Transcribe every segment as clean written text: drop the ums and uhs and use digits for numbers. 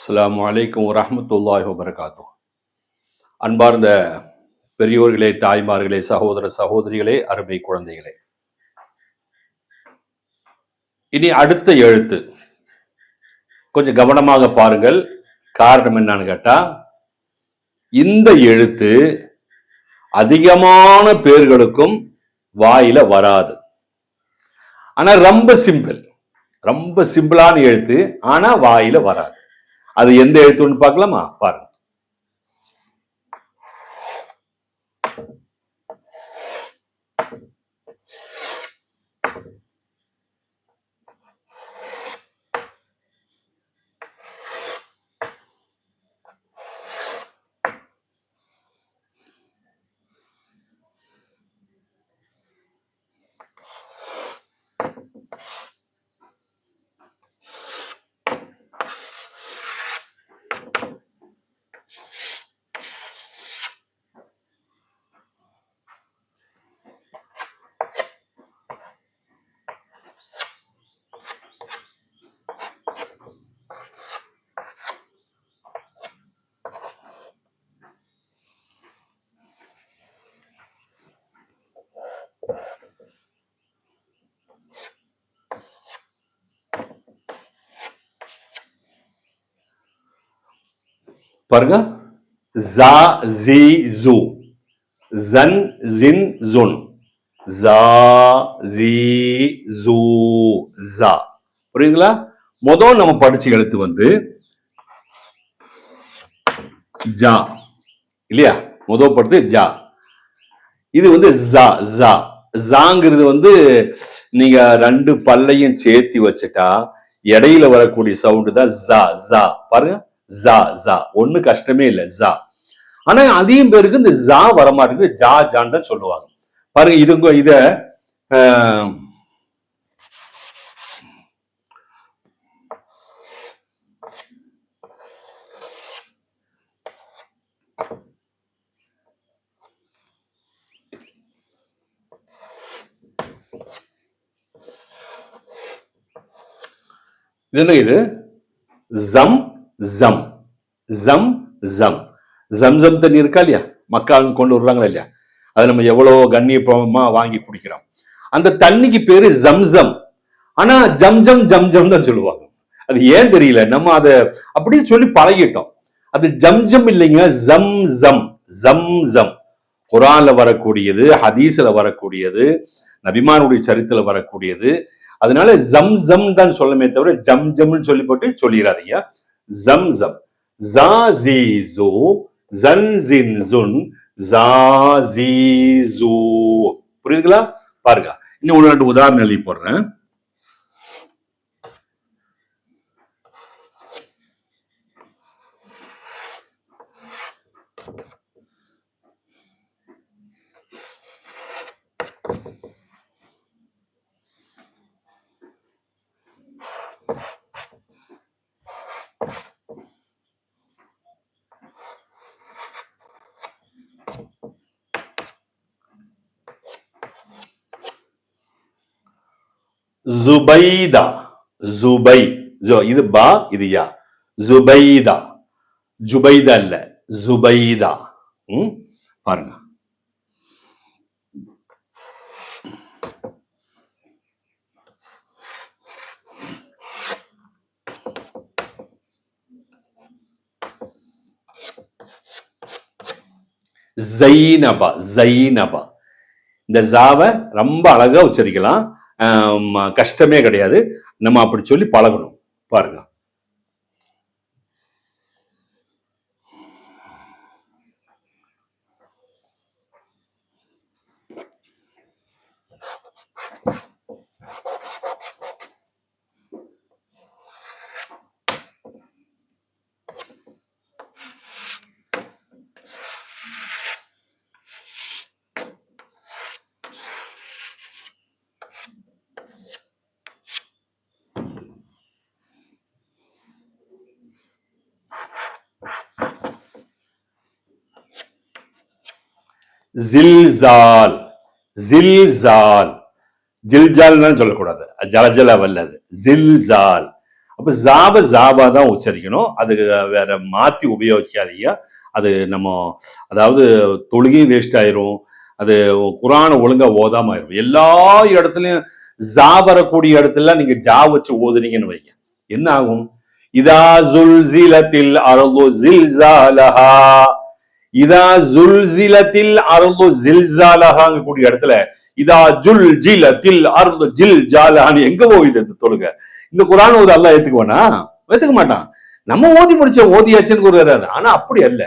அஸ்ஸலாமு அலைக்கும் வரஹ்மத்துல்லாஹி வபரகாத்துஹு. அன்பார்ந்த பெரியோர்களே, தாய்மார்களே, சகோதர சகோதரிகளே, அருமை குழந்தைகளே, இனி அடுத்த எழுத்து கொஞ்சம் கவனமாக பாருங்கள். காரணம் என்னன்னு கேட்டா, இந்த எழுத்து அதிகமான பேர்களுக்கும் வாயில வராது. ஆனா ரொம்ப சிம்பிளான எழுத்து, ஆனா வாயில வராது. அது எந்த எழுத்துன்னு பார்க்கலாமா? பாருங்க. பாருங்க. ஜா ஜி ஜு, ஜன் ஜின் ஜுன், ஜா ஜி ஜூ ஜா. புரியுதுங்களா? முதல் நம்ம படிச்ச எழுத்து வந்து ஜா இல்லையா? முதல் படுத்து ஜா. இது வந்து ஜா ஜா. ஜாங்கிறது வந்து நீங்க ரெண்டு பல்லையும் சேர்த்தி வச்சுட்டா இடையில வரக்கூடிய சவுண்டு தான் ஜா ஜா. பாருங்க, ஜா ஜா. ஒண்ணு கஷ்டமே இல்லை, ஜா. ஆனா அதிகம் பேருக்கு இந்த ஜா வரமாட்டேங்குது, ஜா ஜான்னு தான் சொல்லுவாங்க. பாருங்க, இத இது என்ன? இது ஜம் ஜம் ஜம் ஜம். ஜம்சம் தண்ணி இருக்கா இல்லையா? மக்கள் கொண்டு வருவாங்களா இல்லையா? அதை நம்ம எவ்வளவு கண்ணியமா வாங்கி குடிக்கிறோம். அந்த தண்ணிக்கு பேரு ஜம்சம். ஆனா ஜம்ஜம் ஜம்ஜம் தான் சொல்லுவாங்க. அது ஏன் தெரியல, நம்ம அதை அப்படியே சொல்லி பழகிட்டோம். அது ஜம்ஜம் இல்லைங்க, ஜம் ஜம் ஜம் ஜம். குரான்ல வரக்கூடியது, ஹதீஸ்ல வரக்கூடியது, நபிமானுடைய சரித்திரத்துல வரக்கூடியது. அதனால ஜம் ஜம் தான் சொல்லமே தவிர ஜம் ஜம்னு சொல்லி போட்டு சொல்லிடாதீங்க. ஜம் ஜம். ஜா ஜி ஜூ, ஜன் ஜின் ஜுன், ஜா ஜி ஜூ. புரியுதுங்களா? பாருங்க, இன்னும் ஒன்று ரெண்டு உதாரணம் எழுதி போடுறேன். ஜுபைதா. ஜுபை. இது பா, இது யா. ஜுபைதா. ஜுபைதா இல்ல, ஜுபைதா. பாருங்க. ஜைனபா. ஜைனபா. இந்த ஜாவை ரொம்ப அழகா உச்சரிக்கலாம், கஷ்டமே கிடையாது. நம்ம அப்படி சொல்லி பழகணும். பாருங்க. ஜில்ஜால். ஜில்ஜால். ஜில்ஜால் சொல்லக்கூடாது, ஜலஜல வல்லது. ஜில்ஜால். அப்ப ஜாபா தான் உச்சரிக்கணும். அது வேற மாத்தி உபயோகிக்காதீங்க. அது நம்ம அதாவது தொழுகையும் வேஸ்ட் ஆயிரும். அது குரானை ஒழுங்கா ஓதாம ஆயிரும். எல்லா இடத்துலயும் ஜா வரக்கூடிய இடத்துல நீங்க ஜா வச்சு ஓதுனீங்கன்னு வைங்க, என்ன ஆகும்? இதா ஜுல்சிலத்தில் அர்து ஜில்சாலஹா, இதா ஜுல்சிலத்தில் அர்து ஜில்சாலஹாங்க கூடிய இடத்துல இதா ஜுல் ஜிலத்தில் அர்து ஜில் ஜாலஹான்னு எங்க போகுது இந்த தொழுகை? இந்த குரான் ஓது அல்லாஹ் ஏத்துக்குவானா? ஏத்துக்க மாட்டான். நம்ம ஓதி முடிச்ச ஓதியாச்சுன்னு கூறுறாரு. ஆனா அப்படி அல்ல.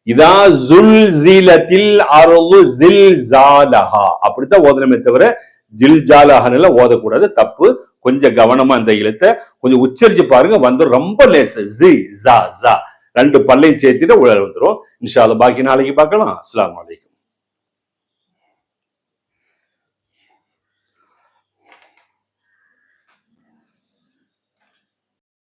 இதா ஜுல்சிலத்தில் அர்து ஜில்சாலஹா அப்படித்தான் ஓதனமே தவிர ஜில்ஜாலஹான்னு ஓதக்கூடாது, தப்பு. கொஞ்சம் கவனமா அந்த எழுத்தை கொஞ்சம் உச்சரிச்சு பாருங்க, வந்து ரொம்ப லேசு. ஜி ஜா ஜா ரெண்டு பல்லையும் சேர்த்துட்டு உள்ள வந்துடும். இன்ஷா அல்லாஹ் பாக்கி நாளைக்கு பார்க்கலாம். அஸ்ஸலாமு அலைக்கும்.